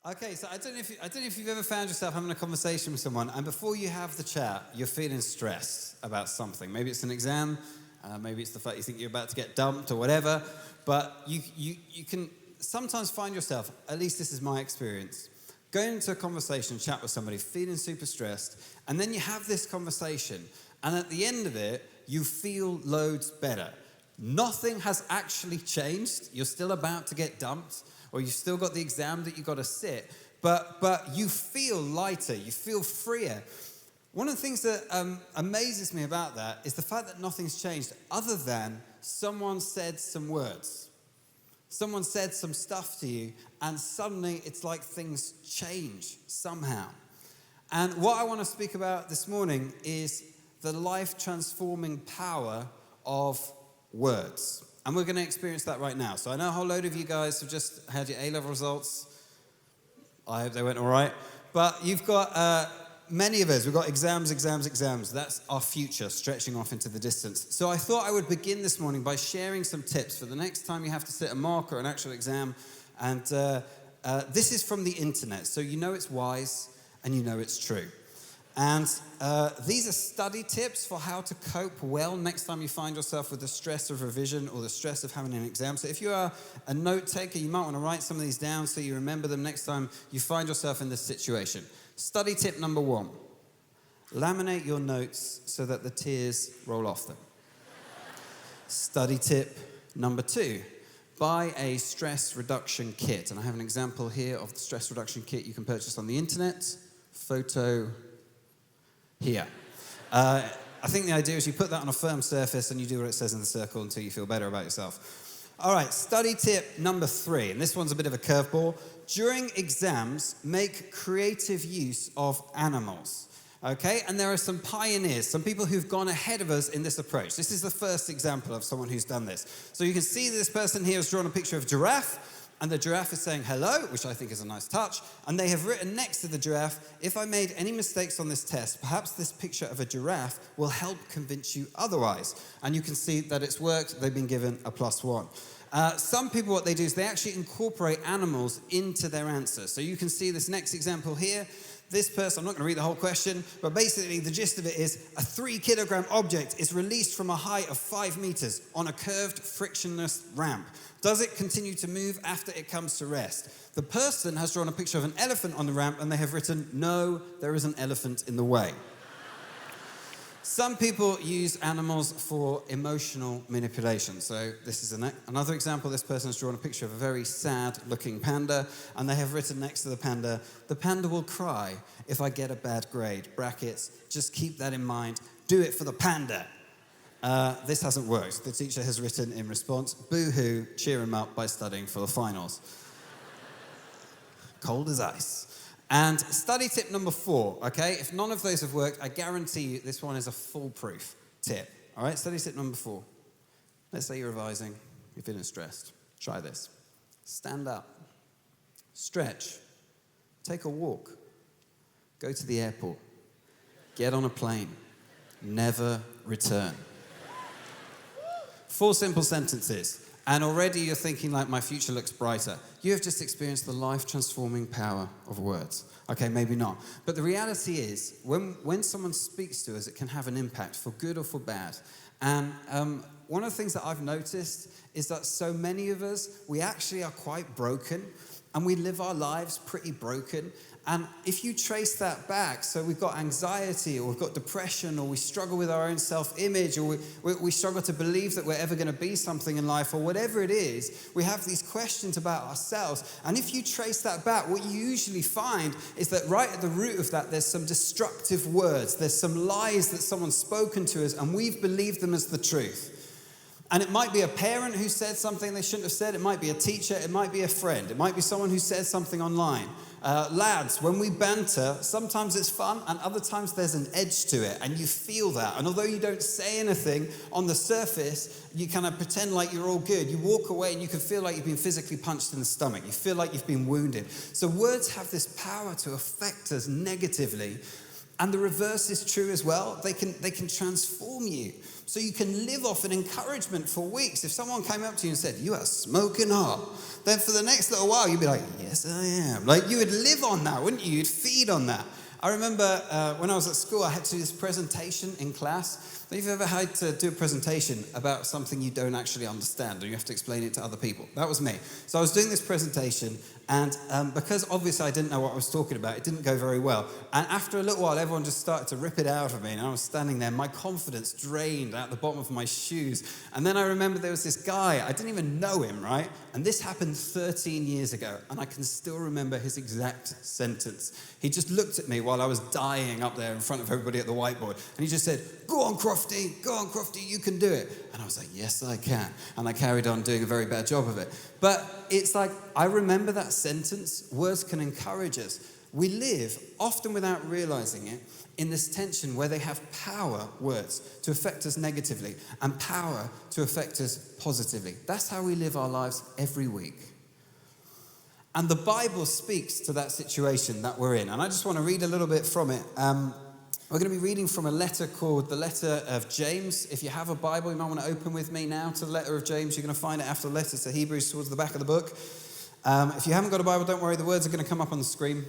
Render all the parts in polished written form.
Okay, so I don't know if you've ever found yourself having a conversation with someone, and before you have the chat, you're feeling stressed about something. Maybe it's an exam, maybe it's the fact you think you're about to get dumped or whatever. But you can sometimes find yourself, at least this is my experience, going into a conversation, chat with somebody, feeling super stressed, and then you have this conversation, and at the end of it, you feel loads better. Nothing has actually changed. You're still about to get dumped, or you've still got the exam that you've got to sit, but you feel lighter, you feel freer. One of the things that amazes me about that is the fact that nothing's changed other than someone said some words. Someone said some stuff to you, and suddenly it's like things change somehow. And what I want to speak about this morning is the life-transforming power of words. And we're going to experience that right now. So I know a whole load of you guys have just had your A-level results. I hope they went all right. But you've got many of us, we've got exams. That's our future, stretching off into the distance. So I thought I would begin this morning by sharing some tips for the next time you have to sit a mock or an actual exam. And this is from the internet, so you know it's wise and you know it's true. And these are study tips for how to cope well next time you find yourself with the stress of revision or the stress of having an exam. So if you are a note taker, you might want to write some of these down so you remember them next time you find yourself in this situation. Study tip number 1. Laminate your notes so that the tears roll off them. Study tip number 2. Buy a stress reduction kit. And I have an example here of the stress reduction kit you can purchase on the internet. Photo here. I think the idea is you put that on a firm surface and you do what it says in the circle until you feel better about yourself. All right, study tip number 3, and this one's a bit of a curveball. During exams, make creative use of animals. Okay, and there are some pioneers, some people who've gone ahead of us in this approach. This is the first example of someone who's done this. So you can see this person here has drawn a picture of a giraffe, and the giraffe is saying hello, which I think is a nice touch. And they have written next to the giraffe, if I made any mistakes on this test, perhaps this picture of a giraffe will help convince you otherwise. And you can see that it's worked. They've been given a +1. Some people, what they do is they actually incorporate animals into their answer. So you can see this next example here. This person, I'm not going to read the whole question, but basically the gist of it is a 3-kilogram object is released from a height of 5 meters on a curved, frictionless ramp. Does it continue to move after it comes to rest? The person has drawn a picture of an elephant on the ramp and they have written, no, there is an elephant in the way. Some people use animals for emotional manipulation. So this is another example. This person has drawn a picture of a very sad-looking panda, and they have written next to the panda will cry if I get a bad grade. Brackets, just keep that in mind. Do it for the panda. This hasn't worked. The teacher has written in response, boo-hoo, cheer him up by studying for the finals. Cold as ice. And study tip number 4, okay? If none of those have worked, I guarantee you this one is a foolproof tip. All right, study tip number 4. Let's say you're revising, you're feeling stressed. Try this. Stand up, stretch, take a walk, go to the airport, get on a plane, never return. 4 simple sentences. And already you're thinking like, my future looks brighter. You have just experienced the life-transforming power of words. Okay, maybe not. But the reality is, when someone speaks to us, it can have an impact, for good or for bad. And one of the things that I've noticed is that so many of us, we actually are quite broken, and we live our lives pretty broken. And if you trace that back, so we've got anxiety, or we've got depression, or we struggle with our own self-image, or we struggle to believe that we're ever going to be something in life, or whatever it is, we have these questions about ourselves. And if you trace that back, what you usually find is that right at the root of that, there's some destructive words. There's some lies that someone's spoken to us, and we've believed them as the truth. And it might be a parent who said something they shouldn't have said. It might be a teacher. It might be a friend. It might be someone who says something online. Lads, when we banter, sometimes it's fun and other times there's an edge to it and you feel that. And although you don't say anything on the surface, you kind of pretend like you're all good. You walk away and you can feel like you've been physically punched in the stomach. You feel like you've been wounded. So words have this power to affect us negatively. And the reverse is true as well. They can transform you. So you can live off an encouragement for weeks. If someone came up to you and said, "You are smoking hot," then for the next little while, you'd be like, "Yes, I am." Like, you would live on that, wouldn't you? You'd feed on that. I remember when I was at school, I had to do this presentation in class. Have you ever had to do a presentation about something you don't actually understand, or you have to explain it to other people? That was me. So I was doing this presentation, and because obviously I didn't know what I was talking about, it didn't go very well. And after a little while, everyone just started to rip it out of me, and I was standing there, my confidence drained out the bottom of my shoes. And then I remember there was this guy, I didn't even know him, right? And this happened 13 years ago, and I can still remember his exact sentence. He just looked at me while I was dying up there in front of everybody at the whiteboard, and he just said, go on, Crofty, you can do it. And I was like, yes, I can. And I carried on doing a very bad job of it. But it's like, I remember that sentence. Words can encourage us. We live, often without realizing it, in this tension where they have power, words, to affect us negatively, and power to affect us positively. That's how we live our lives every week. And the Bible speaks to that situation that we're in. And I just want to read a little bit from it. We're going to be reading from a letter called the Letter of James. If you have a Bible, you might want to open with me now to the Letter of James. You're going to find it after the letter to Hebrews towards the back of the book. If you haven't got a Bible, don't worry, the words are going to come up on the screen.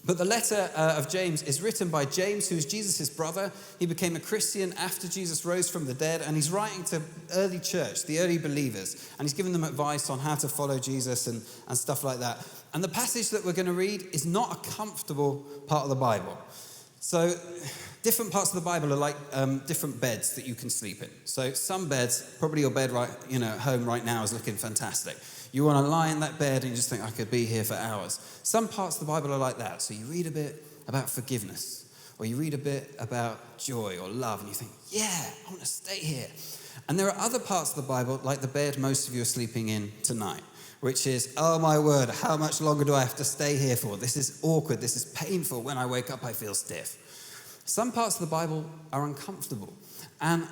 But the letter of James is written by James, who is Jesus' brother. He became a Christian after Jesus rose from the dead, and he's writing to early church, the early believers, and he's giving them advice on how to follow Jesus and stuff like that. And the passage that we're going to read is not a comfortable part of the Bible. So different parts of the Bible are like different beds that you can sleep in. So some beds, probably your bed right, at home right now is looking fantastic. You want to lie in that bed and you just think, I could be here for hours. Some parts of the Bible are like that. So you read a bit about forgiveness, or you read a bit about joy or love, and you think, yeah, I want to stay here. And there are other parts of the Bible, like the bed most of you are sleeping in tonight, which is, oh my word, how much longer do I have to stay here for? This is awkward, this is painful. When I wake up, I feel stiff. Some parts of the Bible are uncomfortable, and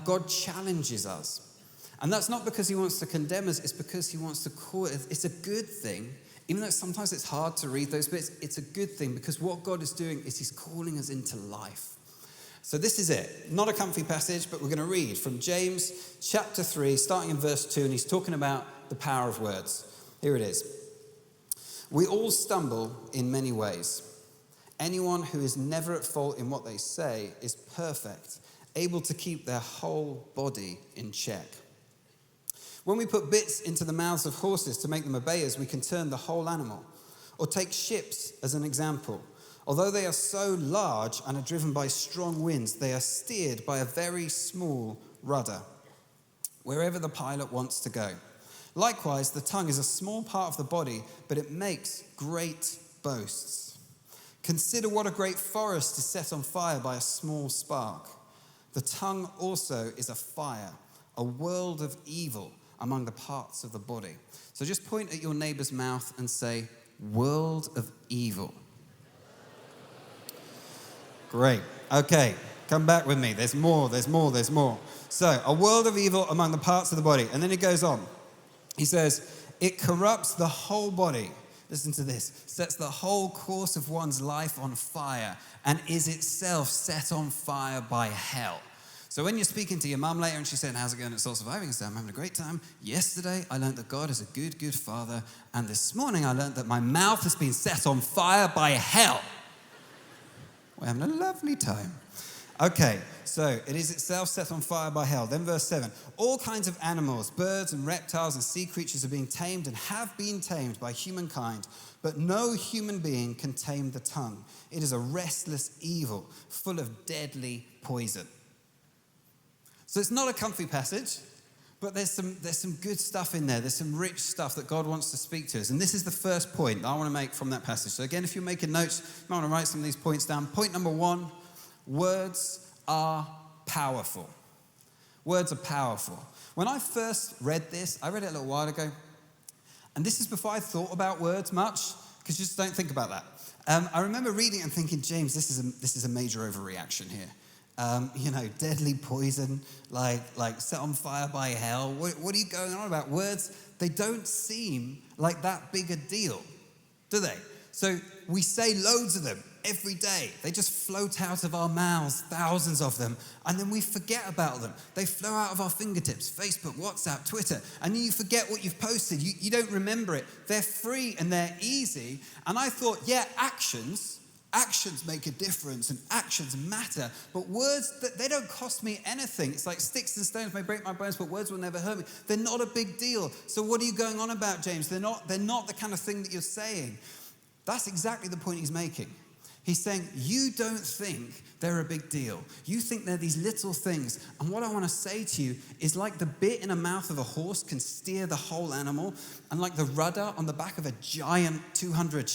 God challenges us. And that's not because he wants to condemn us, it's because he wants to call it. It's a good thing. Even though sometimes it's hard to read those bits, it's a good thing, because what God is doing is he's calling us into life. So this is it. Not a comfy passage, but we're going to read from James chapter 3, starting in verse 2, and he's talking about the power of words. Here it is. We all stumble in many ways. Anyone who is never at fault in what they say is perfect, able to keep their whole body in check. When we put bits into the mouths of horses to make them obey us, we can turn the whole animal. Or take ships as an example. Although they are so large and are driven by strong winds, they are steered by a very small rudder, wherever the pilot wants to go. Likewise, the tongue is a small part of the body, but it makes great boasts. Consider what a great forest is set on fire by a small spark. The tongue also is a fire, a world of evil among the parts of the body. So just point at your neighbor's mouth and say, world of evil. Great. Okay, come back with me. There's more. So, a world of evil among the parts of the body. And then it goes on. He says, it corrupts the whole body. Listen to this. Sets the whole course of one's life on fire and is itself set on fire by hell. So when you're speaking to your mum later and she's saying, how's it going at Soul Surviving? So I'm having a great time. Yesterday, I learned that God is a good, good father. And this morning, I learned that my mouth has been set on fire by hell. We're having a lovely time. Okay, so it is itself set on fire by hell. Then verse 7. All kinds of animals, birds and reptiles and sea creatures are being tamed and have been tamed by humankind. But no human being can tame the tongue. It is a restless evil, full of deadly poison. So it's not a comfy passage, but there's some good stuff in there. There's some rich stuff that God wants to speak to us. And this is the first point that I want to make from that passage. So again, if you're making notes, you might want to write some of these points down. Point number 1, words are powerful. Words are powerful. When I first read this, I read it a little while ago. And this is before I thought about words much, because you just don't think about that. I remember reading it and thinking, James, this is a major overreaction here. Deadly poison, like set on fire by hell. What are you going on about? Words, they don't seem like that big a deal, do they? So we say loads of them. every day. They just float out of our mouths, thousands of them, and then we forget about them. They flow out of our fingertips, Facebook, WhatsApp, Twitter, and then you forget what you've posted. You don't remember it. They're free and they're easy. And I thought, yeah, actions make a difference and actions matter, but words, they don't cost me anything. It's like sticks and stones may break my bones, but words will never hurt me. They're not a big deal. So what are you going on about, James? They're not the kind of thing that you're saying. That's exactly the point he's making. He's saying, you don't think they're a big deal. You think they're these little things. And what I want to say to you is like the bit in the mouth of a horse can steer the whole animal, and like the rudder on the back of a giant 200-ton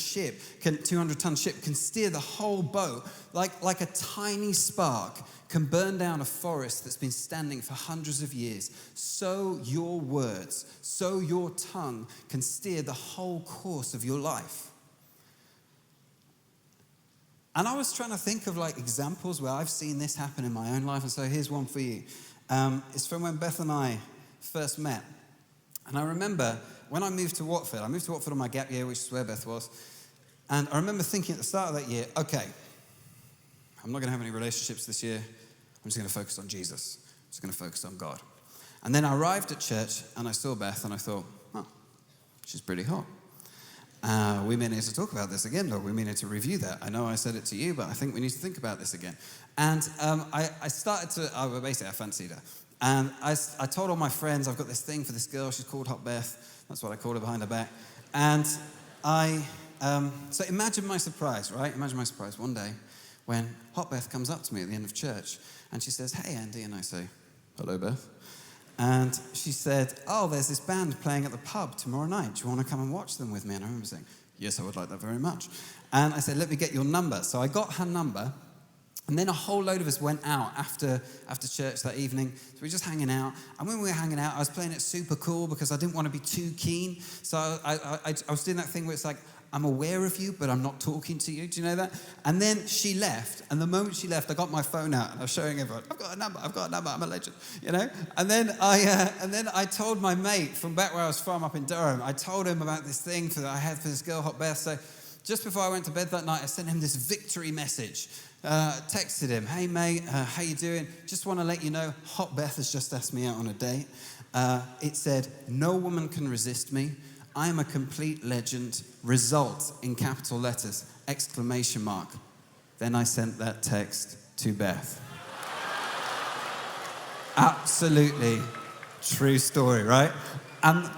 ship can steer the whole boat, like a tiny spark can burn down a forest that's been standing for hundreds of years. So your words, so your tongue can steer the whole course of your life. And I was trying to think of like examples where I've seen this happen in my own life. And so here's one for you. It's from when Beth and I first met. And I remember when I moved to Watford on my gap year, which is where Beth was. And I remember thinking at the start of that year, okay, I'm not going to have any relationships this year. I'm just going to focus on Jesus. I'm just going to focus on God. And then I arrived at church and I saw Beth and I thought, oh, she's pretty hot. We may need to talk about this again, though. We may need to review that. I know I said it to you, but I think we need to think about this again. And I started to, basically I fancied her. And I told all my friends, I've got this thing for this girl. She's called Hot Beth. That's what I called her behind her back. And so imagine my surprise, right? Imagine my surprise one day when Hot Beth comes up to me at the end of church. And she says, hey, Andy. And I say, hello, Beth. And she said, oh, there's this band playing at the pub tomorrow night. Do you want to come and watch them with me? And I remember saying, yes, I would like that very much. And I said, let me get your number. So I got her number. And then a whole load of us went out after church that evening. So we were just hanging out. And when we were hanging out, I was playing it super cool because I didn't want to be too keen. So I was doing that thing where it's like, I'm aware of you, but I'm not talking to you. Do you know that? And then she left. And the moment she left, I got my phone out and I was showing everyone, I've got a number, I'm a legend, you know? And then I told my mate from back where I was from up in Durham, I told him about this thing that I had for this girl, Hot Beth. So just before I went to bed that night, I sent him this victory message. Texted him, hey mate, how you doing? Just want to let you know, Hot Beth has just asked me out on a date. It said, no woman can resist me. I am a complete legend. Result in capital letters, exclamation mark. Then I sent that text to Beth. Absolutely true story, right? And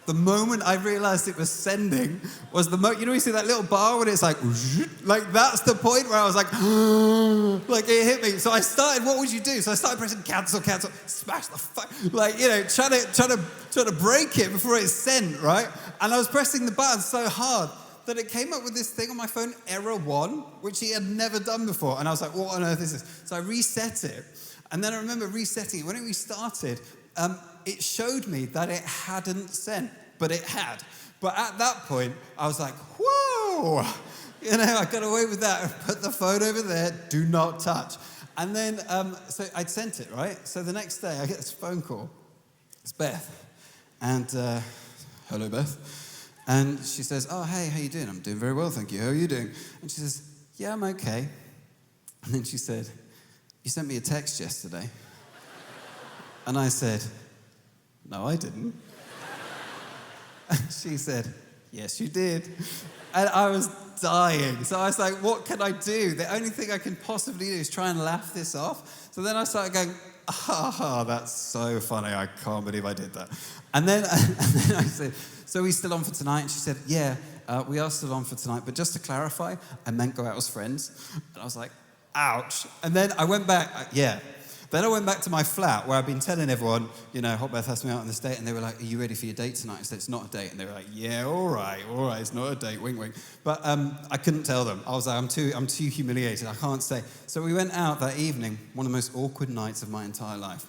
the moment I realized it was sending was the moment, you know, you see that little bar when it's like that's the point where I was like, like it hit me. So I started, what would you do? So I started pressing cancel, smash the fuck, like, you know, trying to break it before it's sent, right? And I was pressing the button so hard that it came up with this thing on my phone, error 1, which he had never done before. And I was like, what on earth is this? So I reset it. And then I remember resetting it. When it restarted, it showed me that it hadn't sent, but it had. But at that point, I was like, whoa, you know, I got away with that. Put the phone over there, do not touch. And then, so I'd sent it, right? So the next day, I get this phone call. It's Beth. And, hello, Beth. And she says, oh, hey, how you doing? I'm doing very well, thank you. How are you doing? And she says, yeah, I'm okay. And then she said, you sent me a text yesterday. And I said, no, I didn't. And she said, yes, you did. And I was dying. So I was like, what can I do? The only thing I can possibly do is try and laugh this off. So then I started going, that's so funny. I can't believe I did that. And then I said, so are we still on for tonight? And she said, yeah, we are still on for tonight. But just to clarify, I meant go out as friends. And I was like, ouch. And then I went back, Then I went back to my flat where I'd been telling everyone, you know, Hot Beth asked me out on this date, and they were like, are you ready for your date tonight? I said, it's not a date. And they were like, yeah, all right, it's not a date, wink, wink. But I couldn't tell them. I was like, I'm too humiliated, I can't say. So we went out that evening, one of the most awkward nights of my entire life.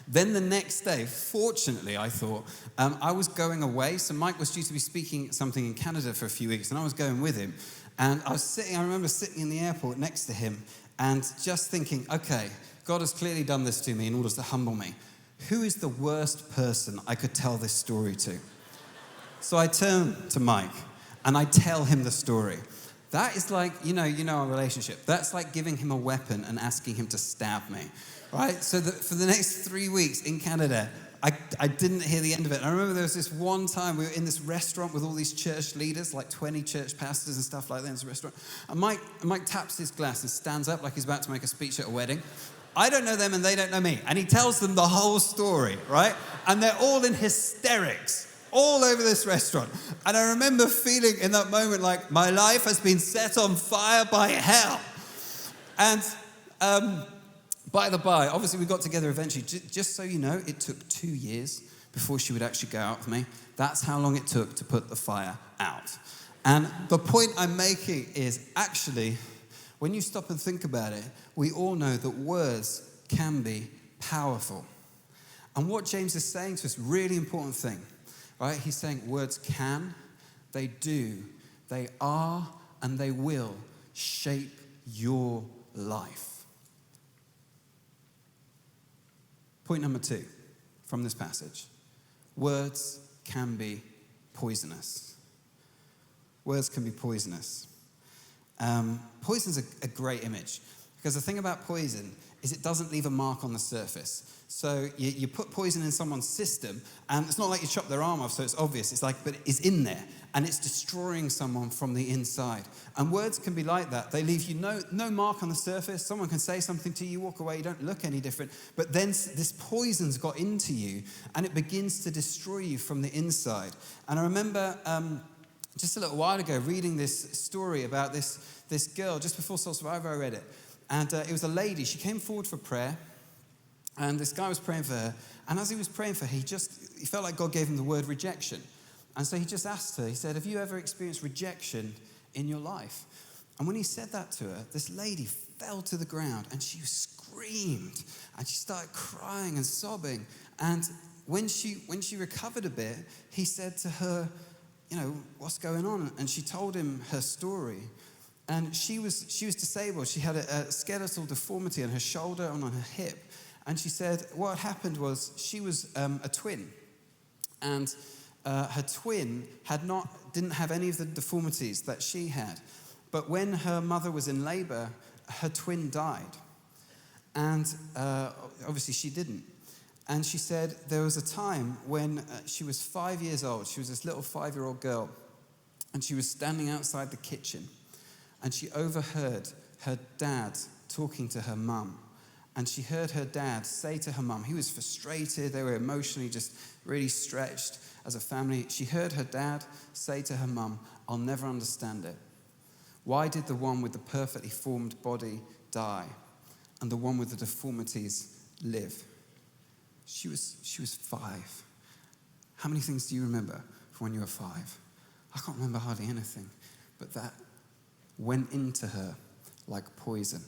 Then the next day, fortunately, I thought, I was going away. So Mike was due to be speaking something in Canada for a few weeks, and I was going with him. And I remember sitting in the airport next to him and just thinking, okay, God has clearly done this to me in order to humble me. Who is the worst person I could tell this story to? So I turn to Mike and I tell him the story. That is like, you know our relationship. That's like giving him a weapon and asking him to stab me, right? So that for the next 3 weeks in Canada, I didn't hear the end of it. And I remember there was this one time we were in this restaurant with all these church leaders, like 20 church pastors and stuff like that in this restaurant. And Mike taps his glass and stands up like he's about to make a speech at a wedding. I don't know them and they don't know me. And he tells them the whole story, right? And they're all in hysterics all over this restaurant. And I remember feeling in that moment like my life has been set on fire by hell. And by the by, obviously we got together eventually. Just so you know, it took 2 years before she would actually go out with me. That's how long it took to put the fire out. And the point I'm making is actually, when you stop and think about it, we all know that words can be powerful. And what James is saying to us, really important thing, right? He's saying words can, they do, they are, and they will shape your life. Point number 2 from this passage. Words can be poisonous. Words can be poisonous. Poison's a great image because the thing about poison is it doesn't leave a mark on the surface. So you put poison in someone's system and it's not like you chop their arm off so it's obvious. It's like, but it's in there and it's destroying someone from the inside. And words can be like that. They leave you no mark on the surface. Someone can say something to you, walk away, you don't look any different. But then this poison's got into you and it begins to destroy you from the inside. And I remember just a little while ago reading this story about this girl. Just before Soul Survivor, I read it. And it was a lady. She came forward for prayer. And this guy was praying for her. And as he was praying for her, he felt like God gave him the word rejection. And so he just asked her, he said, have you ever experienced rejection in your life? And when he said that to her, this lady fell to the ground and she screamed. And she started crying and sobbing. And when she recovered a bit, he said to her, what's going on? And she told him her story. And she was disabled. She had a skeletal deformity on her shoulder and on her hip. And she said what happened was she was a twin. And her twin didn't have any of the deformities that she had. But when her mother was in labor, her twin died. And obviously she didn't. And she said there was a time when she was 5 years old. She was this little 5-year-old girl. And she was standing outside the kitchen. And she overheard her dad talking to her mum. And she heard her dad say to her mum, he was frustrated, they were emotionally just really stretched as a family. She heard her dad say to her mum, I'll never understand it. Why did the one with the perfectly formed body die and the one with the deformities live? She was 5. How many things do you remember from when you were 5? I can't remember hardly anything, but that went into her like poison.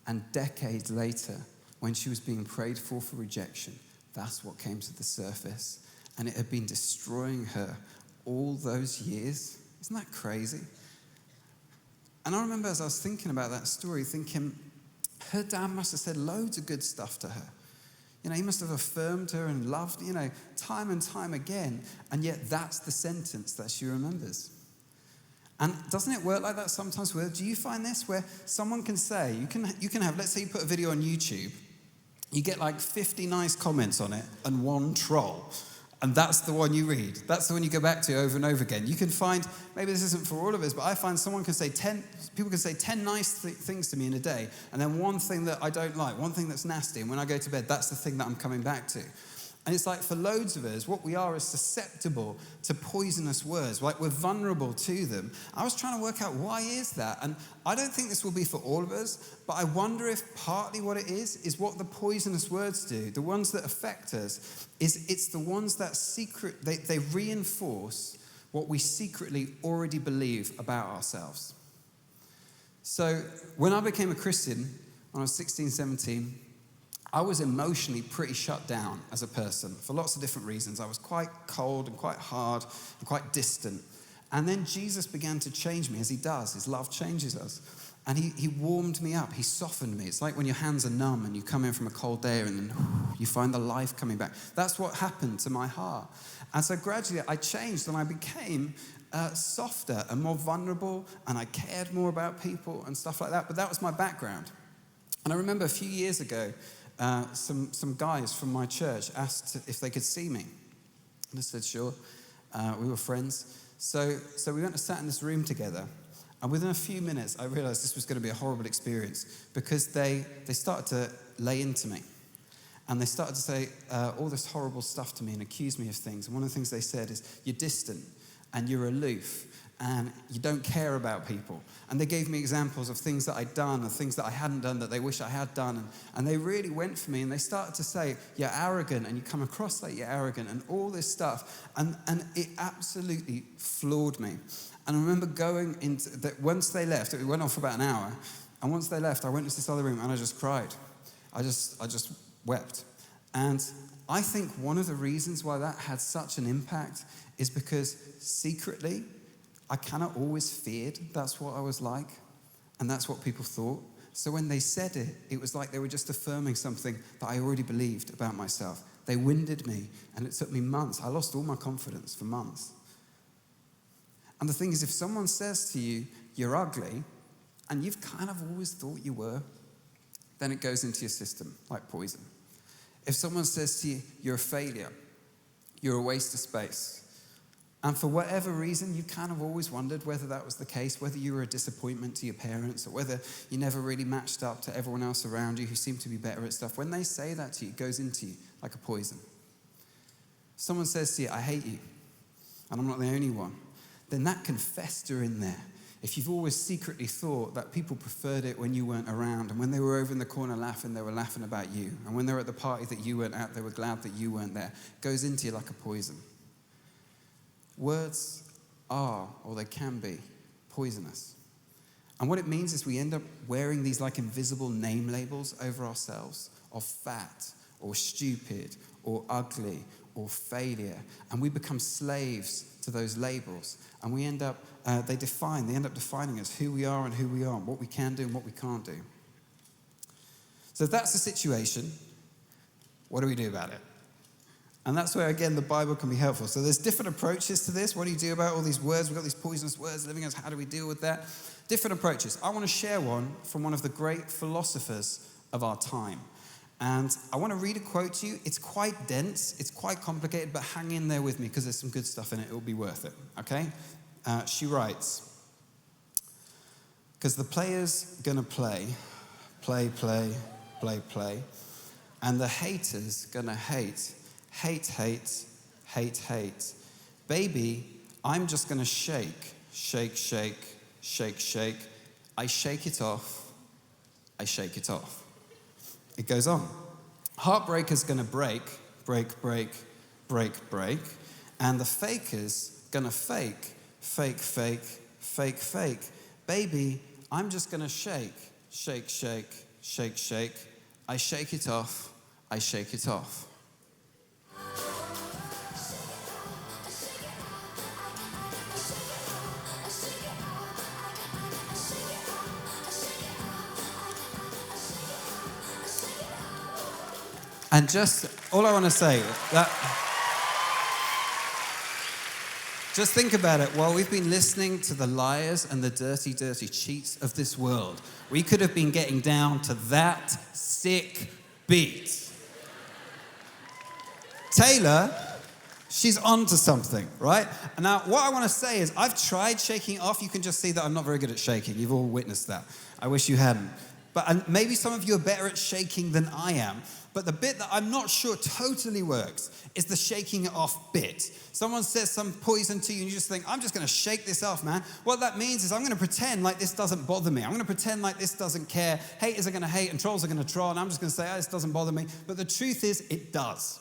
And decades later, when she was being prayed for rejection, that's what came to the surface. And it had been destroying her all those years. Isn't that crazy? And I remember as I was thinking about that story, thinking, her dad must have said loads of good stuff to her. He must have affirmed her and loved, time and time again. And yet that's the sentence that she remembers. And doesn't it work like that sometimes? Do you find this where someone can say, you can have, let's say you put a video on YouTube, you get like 50 nice comments on it and 1 troll. And that's the one you read. That's the one you go back to over and over again. You can find, maybe this isn't for all of us, but I find people can say 10 nice things to me in a day, and then one thing that I don't like, one thing that's nasty, and when I go to bed, that's the thing that I'm coming back to. And it's like for loads of us, what we are is susceptible to poisonous words. Like we're vulnerable to them. I was trying to work out why is that? And I don't think this will be for all of us, but I wonder if partly what it is what the poisonous words do, the ones that affect us, it's the ones that they reinforce what we secretly already believe about ourselves. So when I became a Christian, when I was 16, 17, I was emotionally pretty shut down as a person for lots of different reasons. I was quite cold and quite hard and quite distant. And then Jesus began to change me, as he does. His love changes us. And he warmed me up. He softened me. It's like when your hands are numb and you come in from a cold day and then you find the life coming back. That's what happened to my heart. And so gradually I changed and I became softer and more vulnerable, and I cared more about people and stuff like that. But that was my background. And I remember a few years ago, some guys from my church asked if they could see me. And I said, sure. We were friends. So we went and sat in this room together. And within a few minutes, I realized this was going to be a horrible experience because they started to lay into me. And they started to say all this horrible stuff to me and accuse me of things. And one of the things they said is, you're distant and you're aloof and you don't care about people. And they gave me examples of things that I'd done and things that I hadn't done that they wish I had done. And they really went for me and they started to say, you're arrogant and you come across like you're arrogant and all this stuff. And it absolutely floored me. And I remember going into that. Once they left, it went on for about an hour. And once they left, I went into this other room and I just cried. I just wept. And I think one of the reasons why that had such an impact is because secretly, I kind of always feared that's what I was like. And that's what people thought. So when they said it, it was like they were just affirming something that I already believed about myself. They winded me and it took me months. I lost all my confidence for months. And the thing is, if someone says to you, you're ugly, and you've kind of always thought you were, then it goes into your system like poison. If someone says to you, you're a failure, you're a waste of space, and for whatever reason, you kind of always wondered whether that was the case, whether you were a disappointment to your parents, or whether you never really matched up to everyone else around you who seemed to be better at stuff. When they say that to you, it goes into you like a poison. Someone says to you, I hate you, and I'm not the only one, then that can fester in there. If you've always secretly thought that people preferred it when you weren't around, and when they were over in the corner laughing, they were laughing about you, and when they were at the party that you weren't at, they were glad that you weren't there, it goes into you like a poison. Words are, or they can be, poisonous. And what it means is we end up wearing these like invisible name labels over ourselves of fat, or stupid, or ugly, or failure, and we become slaves to those labels, and we end up, they end up defining us, who we are and who we aren't, what we can do and what we can't do. So if that's the situation, what do we do about it? And that's where, again, the Bible can be helpful. So there's different approaches to this. What do you do about all these words? We've got these poisonous words living us. How do we deal with that? Different approaches. I want to share one from one of the great philosophers of our time. And I want to read a quote to you. It's quite dense, it's quite complicated, but hang in there with me because there's some good stuff in it. It'll be worth it, okay? She writes, because the player's going to play, and the hater's going to hate. Baby, I'm just going to shake. I shake it off. It goes on. Heartbreaker's gonna break. And the faker's gonna fake. Baby, I'm just gonna shake. I shake it off. And just, all I want to say, just think about it. While we've been listening to the liars and the dirty, dirty cheats of this world, we could have been getting down to that sick beat. Taylor, she's onto something, right? And now, what I want to say is, I've tried shaking it off. You can just see that I'm not very good at shaking. You've all witnessed that. I wish you hadn't. But maybe some of you are better at shaking than I am. But the bit that I'm not sure totally works is the shaking it off bit. Someone says some poison to you and you just think, I'm just going to shake this off, man. What that means is I'm going to pretend like this doesn't bother me. I'm going to pretend like this doesn't care. Haters are going to hate and trolls are going to troll. And I'm just going to say, this doesn't bother me. But the truth is, it does.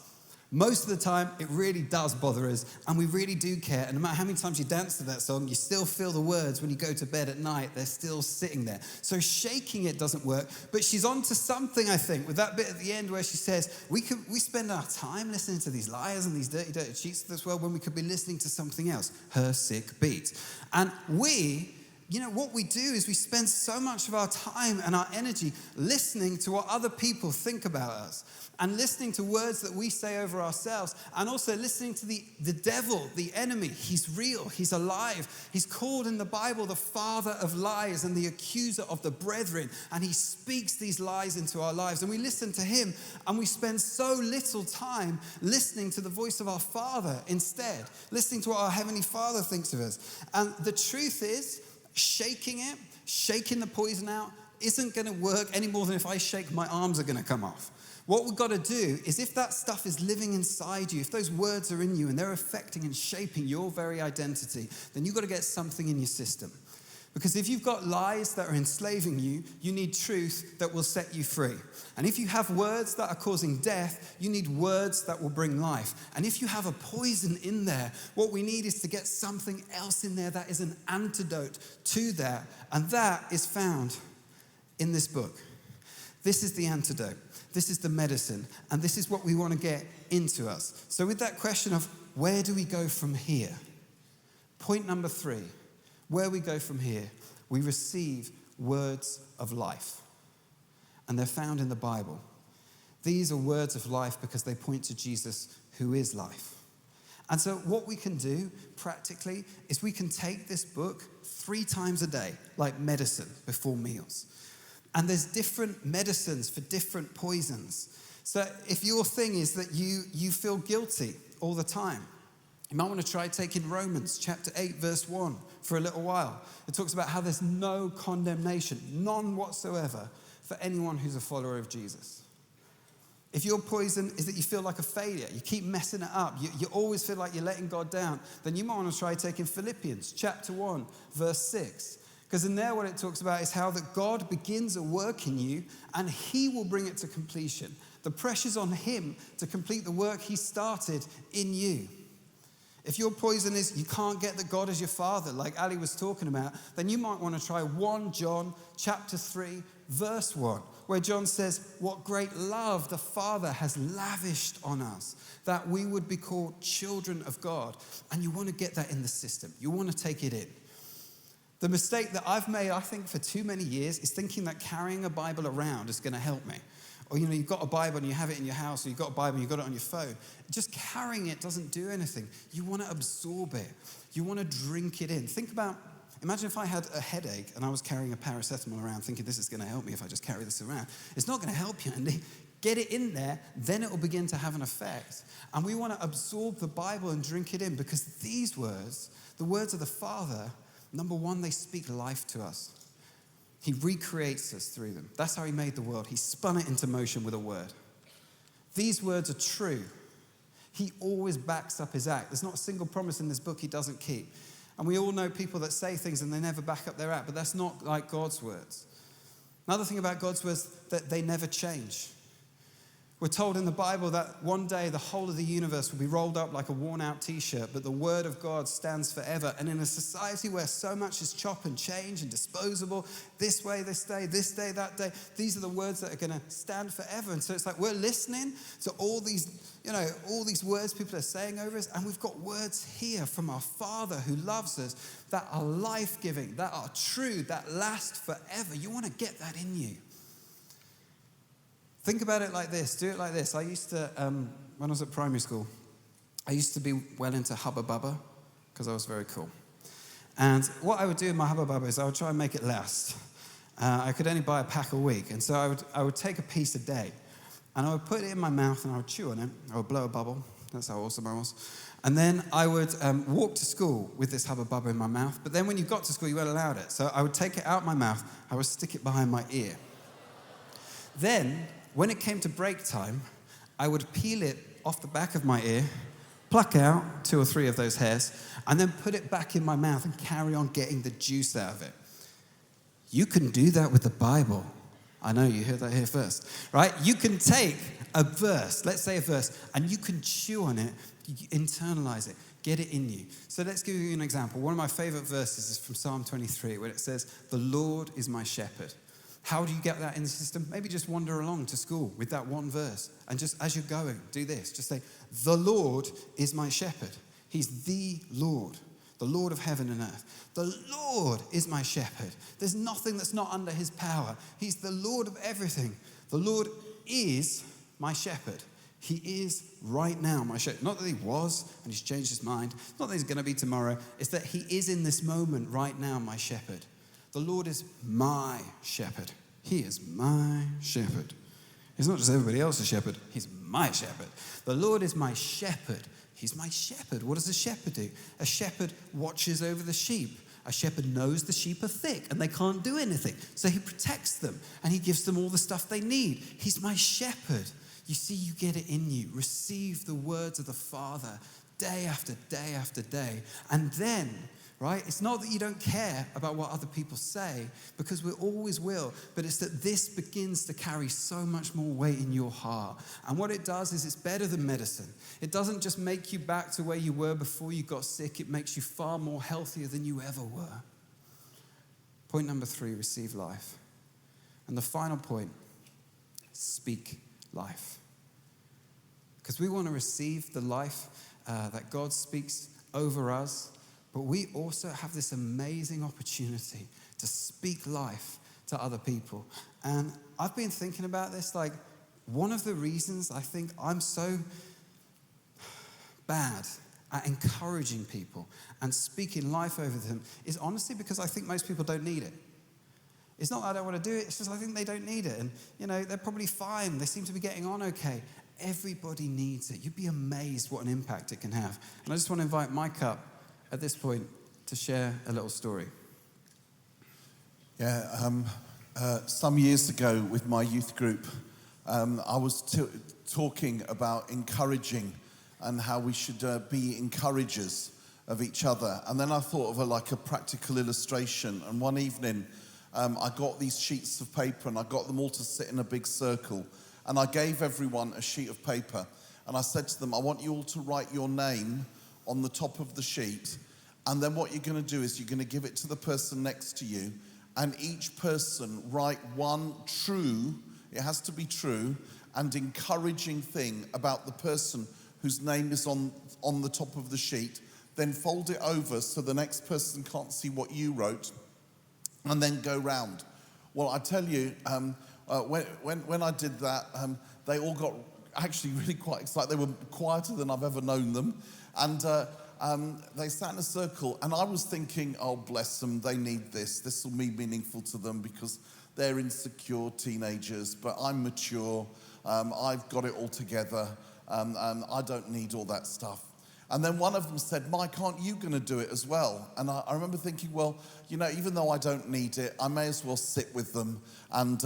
Most of the time, it really does bother us, and we really do care. And no matter how many times you dance to that song, you still feel the words when you go to bed at night. They're still sitting there. So shaking it doesn't work. But she's on to something, I think, with that bit at the end where she says, we spend our time listening to these liars and these dirty, dirty cheats of this world when we could be listening to something else, her sick beat. And we what we do is we spend so much of our time and our energy listening to what other people think about us and listening to words that we say over ourselves and also listening to the devil, the enemy. He's real. He's alive. He's called in the Bible the father of lies and the accuser of the brethren. And he speaks these lies into our lives. And we listen to him and we spend so little time listening to the voice of our Father instead, listening to what our Heavenly Father thinks of us. And the truth is, shaking the poison out isn't going to work any more than if I shake, my arms are going to come off. What we've got to do is if that stuff is living inside you, if those words are in you and they're affecting and shaping your very identity, then you've got to get something in your system. Because if you've got lies that are enslaving you, you need truth that will set you free. And if you have words that are causing death, you need words that will bring life. And if you have a poison in there, what we need is to get something else in there that is an antidote to that. And that is found in this book. This is the antidote. This is the medicine. And this is what we want to get into us. So with that question of where do we go from here? Point number 3. Where we go from here, we receive words of life. And they're found in the Bible. These are words of life because they point to Jesus, who is life. And so what we can do practically is we can take this book 3 times a day, like medicine before meals. And there's different medicines for different poisons. So if your thing is that you feel guilty all the time, you might want to try taking Romans chapter 8, verse 1 for a little while. It talks about how there's no condemnation, none whatsoever, for anyone who's a follower of Jesus. If your poison is that you feel like a failure, you keep messing it up, you always feel like you're letting God down, then you might want to try taking Philippians chapter 1, verse 6. Because in there what it talks about is how that God begins a work in you and he will bring it to completion. The pressure's on him to complete the work he started in you. If your poison is you can't get that God is your father, like Ali was talking about, then you might want to try 1 John chapter 3, verse 1, where John says, what great love the Father has lavished on us, that we would be called children of God. And you want to get that in the system. You want to take it in. The mistake that I've made, I think, for too many years is thinking that carrying a Bible around is going to help me. Or, you've got a Bible and you have it in your house, or you've got a Bible and you've got it on your phone. Just carrying it doesn't do anything. You want to absorb it. You want to drink it in. Imagine if I had a headache and I was carrying a paracetamol around thinking this is going to help me if I just carry this around. It's not going to help you, Andy. Get it in there, then it will begin to have an effect. And we want to absorb the Bible and drink it in because these words, the words of the Father, number one, they speak life to us. He recreates us through them. That's how he made the world. He spun it into motion with a word. These words are true. He always backs up his act. There's not a single promise in this book he doesn't keep. And we all know people that say things and they never back up their act, but that's not like God's words. Another thing about God's words, that they never change. We're told in the Bible that one day the whole of the universe will be rolled up like a worn-out t-shirt, but the word of God stands forever. And in a society where so much is chop and change and disposable, this way, this day, that day, these are the words that are going to stand forever. And so it's like we're listening to all these words people are saying over us, and we've got words here from our Father who loves us that are life-giving, that are true, that last forever. You want to get that in you. Think about it like this. Do it like this. I used to, when I was at primary school, I used to be well into Hubba Bubba because I was very cool. And what I would do in my Hubba Bubba is I would try and make it last. I could only buy a pack a week. And so I would take a piece a day. And I would put it in my mouth and I would chew on it. I would blow a bubble. That's how awesome I was. And then I would walk to school with this Hubba Bubba in my mouth. But then when you got to school, you weren't allowed it. So I would take it out my mouth. I would stick it behind my ear. Then, when it came to break time, I would peel it off the back of my ear, pluck out 2 or 3 of those hairs, and then put it back in my mouth and carry on getting the juice out of it. You can do that with the Bible. I know, you heard that here first, right? You can take a verse, let's say a verse, and you can chew on it, internalize it, get it in you. So let's give you an example. One of my favorite verses is from Psalm 23, where it says, "The Lord is my shepherd." How do you get that in the system? Maybe just wander along to school with that one verse. And just as you're going, do this. Just say, "The Lord is my shepherd." He's the Lord. The Lord of heaven and earth. The Lord is my shepherd. There's nothing that's not under his power. He's the Lord of everything. The Lord is my shepherd. He is right now my shepherd. Not that he was and he's changed his mind. Not that he's going to be tomorrow. It's that he is in this moment right now my shepherd. The Lord is my shepherd. He is my shepherd. He's not just everybody else's shepherd. He's my shepherd. The Lord is my shepherd. He's my shepherd. What does a shepherd do? A shepherd watches over the sheep. A shepherd knows the sheep are thick and they can't do anything. So he protects them and he gives them all the stuff they need. He's my shepherd. You see, you get it in you. Receive the words of the Father day after day after day. And then, right, it's not that you don't care about what other people say, because we always will, but it's that this begins to carry so much more weight in your heart. And what it does is it's better than medicine. It doesn't just make you back to where you were before you got sick. It makes you far more healthier than you ever were. Point number 3, receive life. And the final point, speak life. Because we want to receive the life that God speaks over us, but we also have this amazing opportunity to speak life to other people. And I've been thinking about this, like, one of the reasons I think I'm so bad at encouraging people and speaking life over them is honestly because I think most people don't need it. It's not that I don't want to do it, it's just I think they don't need it. And, they're probably fine. They seem to be getting on okay. Everybody needs it. You'd be amazed what an impact it can have. And I just want to invite Mike up at this point to share a little story. Yeah, some years ago with my youth group, I was talking about encouraging and how we should be encouragers of each other. And then I thought of a practical illustration. And one evening, I got these sheets of paper and I got them all to sit in a big circle. And I gave everyone a sheet of paper. And I said to them, I want you all to write your name on the top of the sheet, and then what you're going to do is you're going to give it to the person next to you, and each person write one true, it has to be true, and encouraging thing about the person whose name is on the top of the sheet, then fold it over so the next person can't see what you wrote, and then go round. Well, I tell you, when I did that, they all got actually really quite excited. They were quieter than I've ever known them. And they sat in a circle, and I was thinking, oh, bless them, they need this. This will be meaningful to them because they're insecure teenagers, but I'm mature. I've got it all together, and I don't need all that stuff. And then one of them said, Mike, aren't you going to do it as well? And I remember thinking, well, even though I don't need it, I may as well sit with them and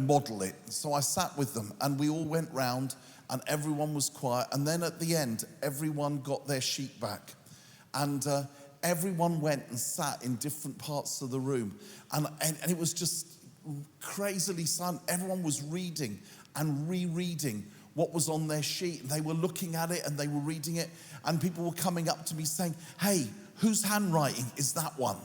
model it. So I sat with them, and we all went round, and everyone was quiet. And then at the end, everyone got their sheet back. And everyone went and sat in different parts of the room. And it was just crazily silent. Everyone was reading and rereading what was on their sheet. And they were looking at it and they were reading it. And people were coming up to me saying, hey, whose handwriting is that one?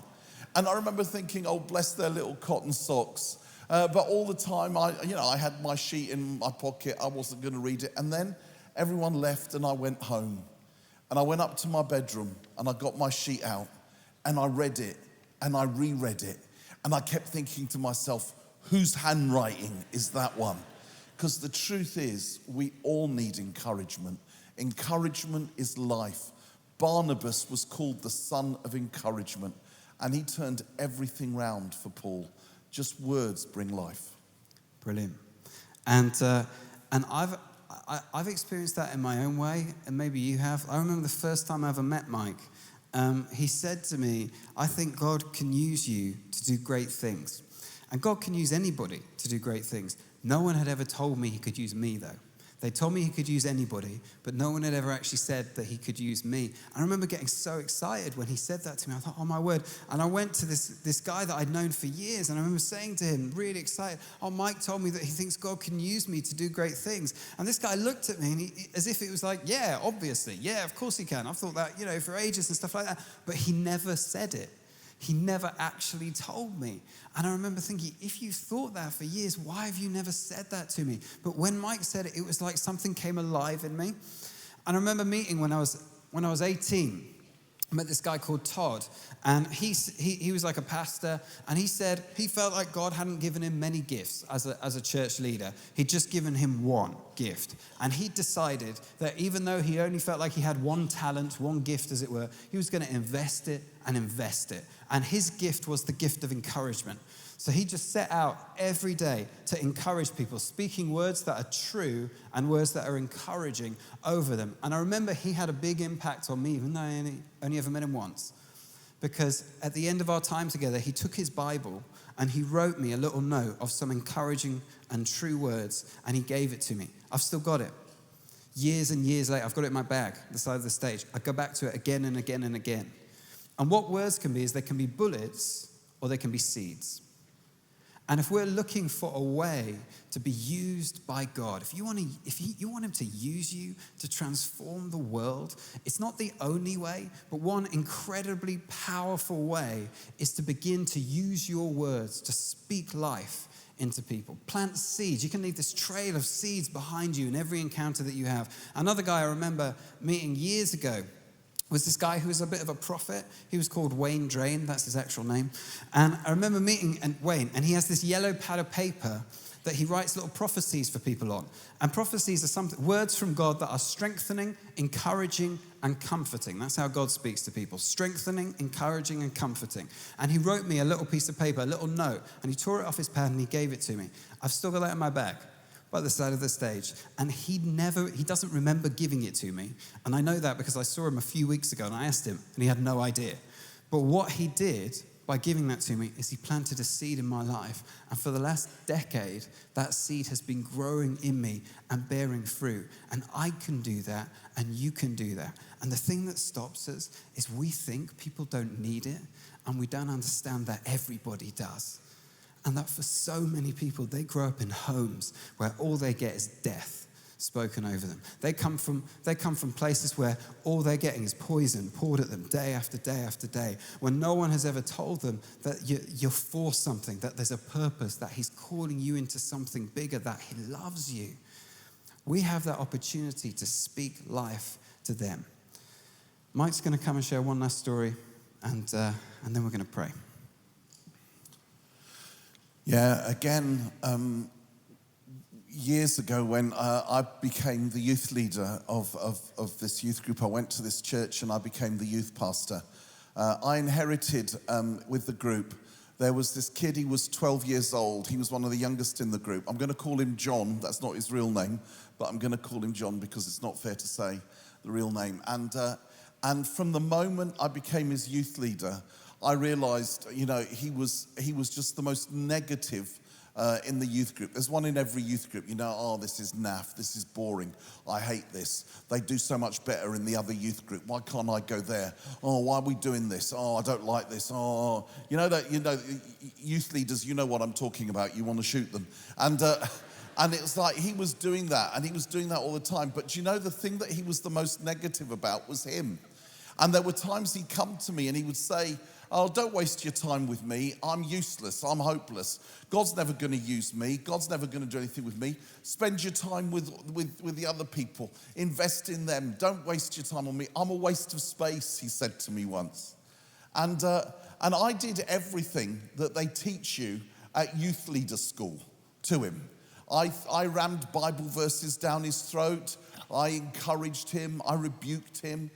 And I remember thinking, oh, bless their little cotton socks. But all the time, I had my sheet in my pocket. I wasn't going to read it. And then everyone left and I went home. And I went up to my bedroom and I got my sheet out and I read it and I reread it. And I kept thinking to myself, whose handwriting is that one? Because the truth is, we all need encouragement. Encouragement is life. Barnabas was called the son of encouragement, and he turned everything round for Paul. Just words bring life. Brilliant. And I've experienced that in my own way, and maybe you have. I remember the first time I ever met Mike. He said to me, I think God can use you to do great things. And God can use anybody to do great things. No one had ever told me he could use me, though. They told me he could use anybody, but no one had ever actually said that he could use me. I remember getting so excited when he said that to me. I thought, oh, my word. And I went to this guy that I'd known for years, and I remember saying to him, really excited, oh, Mike told me that he thinks God can use me to do great things. And this guy looked at me and as if it was like, yeah, obviously. Yeah, of course he can. I've thought that, for ages and stuff like that. But he never said it. He never actually told me. And I remember thinking, if you thought that for years, why have you never said that to me? But when Mike said it, it was like something came alive in me. And I remember meeting when I was 18. I met this guy called Todd, and he was like a pastor, and he said he felt like God hadn't given him many gifts as a church leader. He'd just given him one gift, and he decided that even though he only felt like he had one talent, one gift as it were, he was going to invest it, and his gift was the gift of encouragement. So he just set out every day to encourage people, speaking words that are true and words that are encouraging over them. And I remember he had a big impact on me, even though I only ever met him once. Because at the end of our time together, he took his Bible and he wrote me a little note of some encouraging and true words, and he gave it to me. I've still got it. Years and years later, I've got it in my bag, the side of the stage. I go back to it again and again and again. And what words can be is they can be bullets or they can be seeds. And if we're looking for a way to be used by God, if you want him to use you to transform the world, it's not the only way, but one incredibly powerful way is to begin to use your words to speak life into people. Plant seeds. You can leave this trail of seeds behind you in every encounter that you have. Another guy I remember meeting years ago was this guy who was a bit of a prophet. He was called Wayne Drain, that's his actual name. And I remember meeting Wayne, and he has this yellow pad of paper that he writes little prophecies for people on. And prophecies are words from God that are strengthening, encouraging, and comforting. That's how God speaks to people. Strengthening, encouraging, and comforting. And he wrote me a little piece of paper, a little note, and he tore it off his pad and he gave it to me. I've still got that in my bag by the side of the stage. And he doesn't remember giving it to me. And I know that because I saw him a few weeks ago and I asked him and he had no idea. But what he did by giving that to me is he planted a seed in my life. And for the last decade, that seed has been growing in me and bearing fruit. And I can do that and you can do that. And the thing that stops us is we think people don't need it and we don't understand that everybody does. And that for so many people, they grow up in homes where all they get is death spoken over them. They come from places where all they're getting is poison poured at them day after day after day, when no one has ever told them that you're for something, that there's a purpose, that he's calling you into something bigger, that he loves you. We have that opportunity to speak life to them. Mike's going to come and share one last story, and then we're going to pray. Yeah, again, years ago when I became the youth leader of this youth group, I went to this church and I became the youth pastor. I inherited with the group, there was this kid, he was 12 years old. He was one of the youngest in the group. I'm going to call him John. That's not his real name, but I'm going to call him John because it's not fair to say the real name. And from the moment I became his youth leader, I realized, he was just the most negative in the youth group. There's one in every youth group, this is naff, this is boring, I hate this. They do so much better in the other youth group. Why can't I go there? Oh, why are we doing this? Oh, I don't like this. Oh, youth leaders, you know what I'm talking about. You want to shoot them. And it was like he was doing that, and he was doing that all the time. But the thing that he was the most negative about was him. And there were times he'd come to me and he would say, oh, don't waste your time with me. I'm useless. I'm hopeless. God's never going to use me. God's never going to do anything with me. Spend your time with the other people. Invest in them. Don't waste your time on me. I'm a waste of space, he said to me once. And I did everything that they teach you at youth leader school to him. I rammed Bible verses down his throat. I encouraged him. I rebuked him.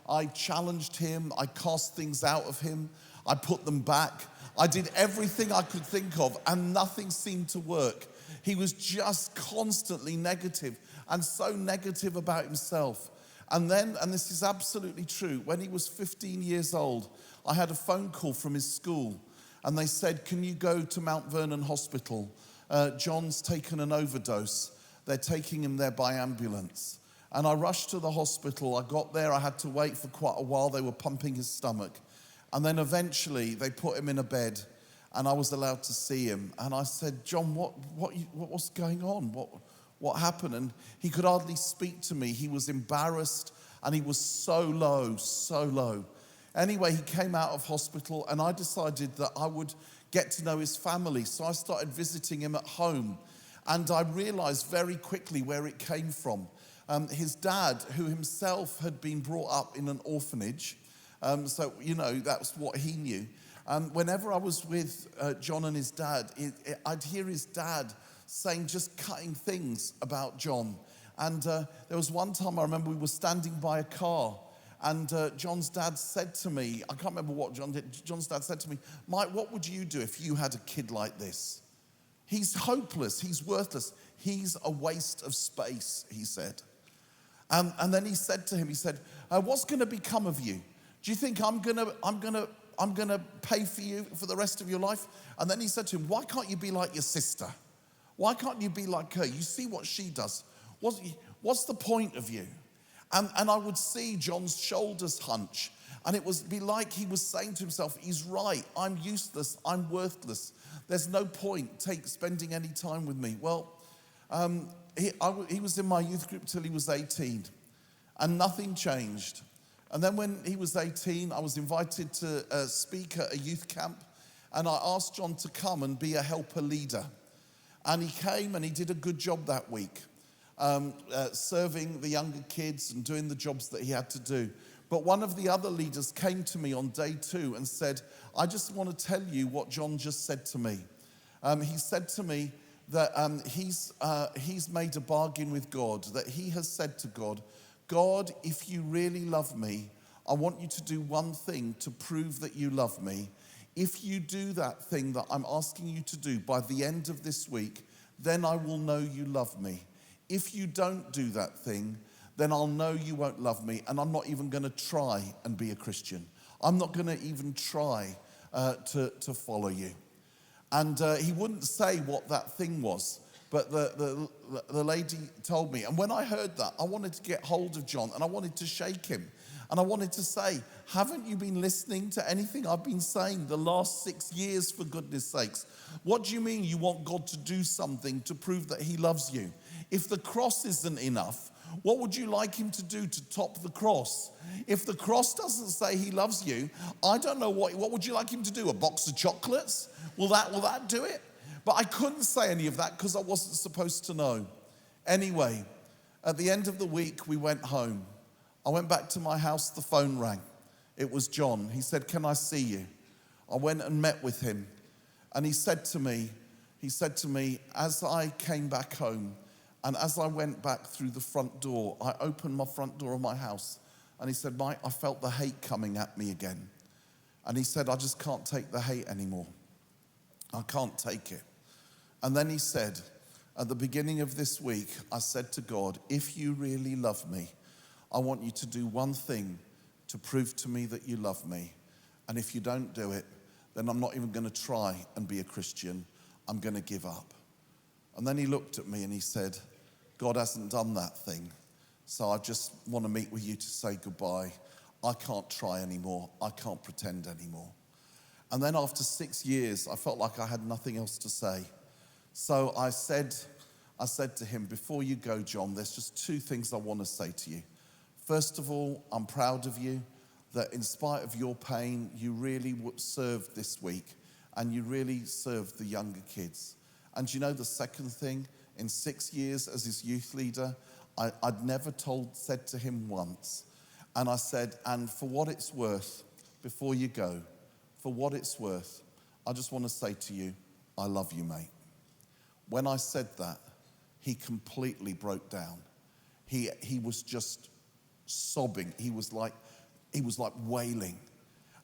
I challenged him. I cast things out of him. I put them back. I did everything I could think of, and nothing seemed to work. He was just constantly negative, and so negative about himself. And then, and this is absolutely true, when he was 15 years old, I had a phone call from his school, and they said, can you go to Mount Vernon Hospital? John's taken an overdose. They're taking him there by ambulance. And I rushed to the hospital. I got there. I had to wait for quite a while. They were pumping his stomach. And then eventually they put him in a bed and I was allowed to see him. And I said, John, what's going on? What happened? And he could hardly speak to me. He was embarrassed and he was so low. Anyway, he came out of hospital and I decided that I would get to know his family. So I started visiting him at home. And I realized very quickly where it came from. His dad, who himself had been brought up in an orphanage, So, that's what he knew. Whenever I was with John and his dad, I'd hear his dad saying just cutting things about John. And there was one time I remember we were standing by a car, and John's dad said to me, I can't remember what John did. John's dad said to me, Mike, what would you do if you had a kid like this? He's hopeless, he's worthless, he's a waste of space, he said. And then he said to him, what's going to become of you? Do you think I'm gonna pay for you for the rest of your life? And then he said to him, why can't you be like your sister? Why can't you be like her? You see what she does. What's the point of you? And I would see John's shoulders hunch, and it would be like he was saying to himself, he's right, I'm useless, I'm worthless. There's no point spending any time with me. Well, he was in my youth group till he was 18, and nothing changed. And then when he was 18, I was invited to speak at a youth camp, and I asked John to come and be a helper leader. And he came and he did a good job that week, serving the younger kids and doing the jobs that he had to do. But one of the other leaders came to me on day 2 and said, I just want to tell you what John just said to me. He said to me that he's made a bargain with God, that he has said to God, God, if you really love me, I want you to do one thing to prove that you love me. If you do that thing that I'm asking you to do by the end of this week, then I will know you love me. If you don't do that thing, then I'll know you won't love me, and I'm not even going to try and be a Christian. I'm not going to even try to follow you. And he wouldn't say what that thing was, but the lady told me. And when I heard that, I wanted to get hold of John, and I wanted to shake him. And I wanted to say, haven't you been listening to anything I've been saying the last 6 years, for goodness sakes? What do you mean you want God to do something to prove that he loves you? If the cross isn't enough, what would you like him to do to top the cross? If the cross doesn't say he loves you, I don't know what would you like him to do? A box of chocolates? Will that do it? But I couldn't say any of that because I wasn't supposed to know. Anyway, at the end of the week, we went home. I went back to my house, the phone rang. It was John. He said, can I see you? I went and met with him. And he said to me, as I came back home, and as I went back through the front door, I opened my front door of my house. And he said, Mike, I felt the hate coming at me again. And he said, I just can't take the hate anymore. I can't take it. And then he said, at the beginning of this week, I said to God, if you really love me, I want you to do one thing to prove to me that you love me. And if you don't do it, then I'm not even going to try and be a Christian. I'm going to give up. And then he looked at me and he said, God hasn't done that thing. So I just want to meet with you to say goodbye. I can't try anymore. I can't pretend anymore. And then after 6 years, I felt like I had nothing else to say. So I said to him, before you go, John, there's just 2 things I want to say to you. First of all, I'm proud of you that in spite of your pain, you really served this week and you really served the younger kids. And you know the second thing, in 6 years as his youth leader, I'd never said to him once. And I said, and for what it's worth, before you go, for what it's worth, I just want to say to you, I love you, mate. When I said that, he completely broke down. He was just sobbing. He was like wailing.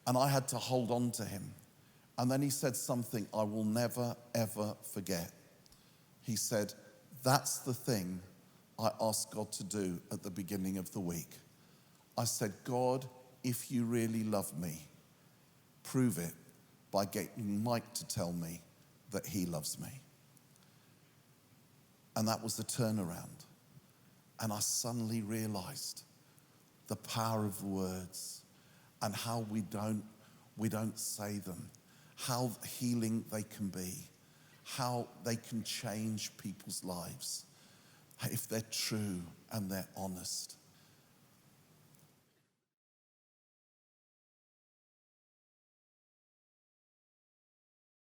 And I had to hold on to him. And then he said something I will never, ever forget. He said, that's the thing I asked God to do at the beginning of the week. I said, God, if you really love me, prove it by getting Mike to tell me that he loves me. And that was the turnaround. And I suddenly realized the power of words and how we don't say them, how healing they can be, how they can change people's lives if they're true and they're honest.